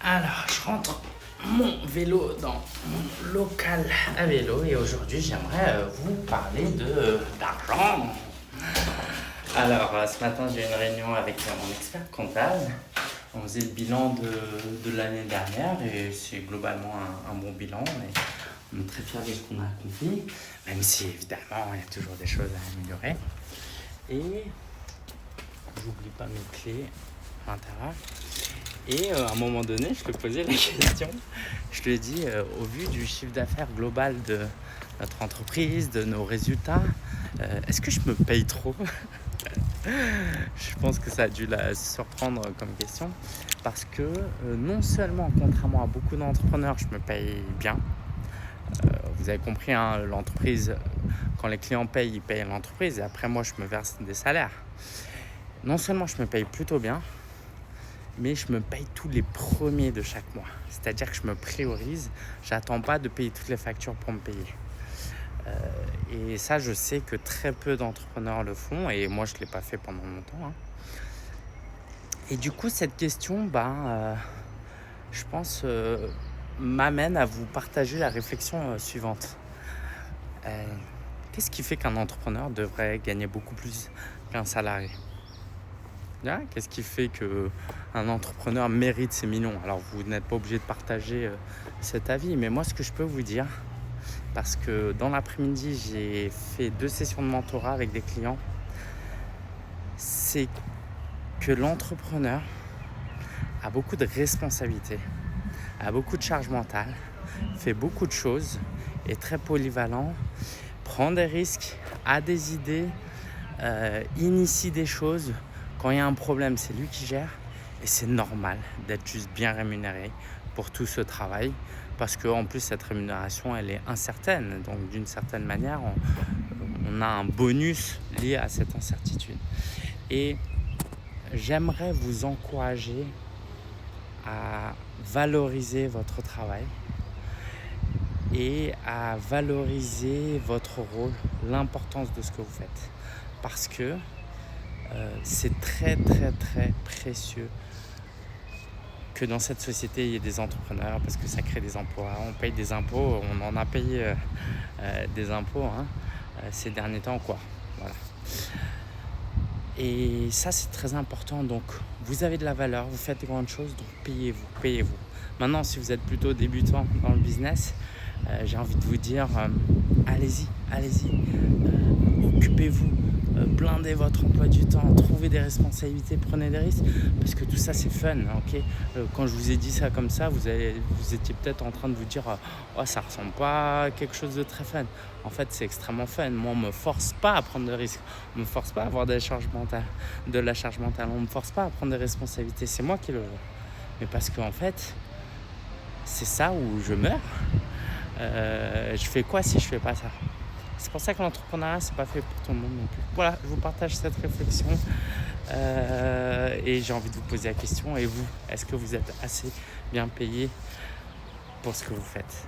Alors, je rentre mon vélo dans mon local à vélo et aujourd'hui, j'aimerais vous parler d'argent. Alors, ce matin, j'ai eu une réunion avec mon expert comptable. On faisait le bilan de l'année dernière et c'est globalement un bon bilan. Et on est très fiers de ce qu'on a accompli, même si évidemment, il y a toujours des choses à améliorer. Et j'oublie pas mes clés à l'intérieur. Et à un moment donné, je lui ai posé la question. Je lui ai dit, au vu du chiffre d'affaires global de notre entreprise, de nos résultats, est-ce que je me paye trop? Je pense que ça a dû la surprendre comme question. Parce que non seulement, contrairement à beaucoup d'entrepreneurs, je me paye bien. Vous avez compris, hein, l'entreprise, quand les clients payent, ils payent l'entreprise. Et après, moi, je me verse des salaires. Non seulement je me paye plutôt bien, mais je me paye tous les premiers de chaque mois. C'est-à-dire que je me priorise, j'attends pas de payer toutes les factures pour me payer. Et ça, je sais que très peu d'entrepreneurs le font, et moi, je ne l'ai pas fait pendant longtemps. Hein. Et du coup, cette question, je pense, m'amène à vous partager la réflexion suivante. Qu'est-ce qui fait qu'un entrepreneur devrait gagner beaucoup plus qu'un salarié ? Qu'est-ce qui fait qu'un entrepreneur mérite ses millions? Alors, vous n'êtes pas obligé de partager cet avis, mais moi, ce que je peux vous dire, parce que dans l'après-midi, j'ai fait 2 sessions de mentorat avec des clients, c'est que l'entrepreneur a beaucoup de responsabilités, a beaucoup de charge mentale, fait beaucoup de choses, est très polyvalent, prend des risques, a des idées, initie des choses. Quand il y a un problème, c'est lui qui gère et c'est normal d'être juste bien rémunéré pour tout ce travail parce qu'en plus, cette rémunération, elle est incertaine. Donc, d'une certaine manière, on a un bonus lié à cette incertitude. Et j'aimerais vous encourager à valoriser votre travail et à valoriser votre rôle, l'importance de ce que vous faites. Parce que c'est très très très précieux que dans cette société il y ait des entrepreneurs parce que ça crée des emplois, on paye des impôts, on en a payé des impôts ces derniers temps quoi. Voilà. Et ça c'est très important, donc vous avez de la valeur, vous faites de grandes choses, donc payez-vous. Maintenant si vous êtes plutôt débutant dans le business, j'ai envie de vous dire allez-y, occupez-vous. Blindez votre emploi du temps, trouvez des responsabilités, prenez des risques, parce que tout ça c'est fun, ok. Quand je vous ai dit ça comme ça, vous étiez peut-être en train de vous dire oh, ça ressemble pas à quelque chose de très fun. En fait, c'est extrêmement fun. Moi, on me force pas à prendre de risques, on me force pas à avoir de la charge mentale, on me force pas à prendre des responsabilités. C'est moi qui le veux. Mais parce qu'en fait, c'est ça où je meurs. Je fais quoi si je fais pas ça? C'est pour ça que l'entrepreneuriat, c'est pas fait pour tout le monde non plus. Voilà, je vous partage cette réflexion et j'ai envie de vous poser la question. Et vous, est-ce que vous êtes assez bien payé pour ce que vous faites ?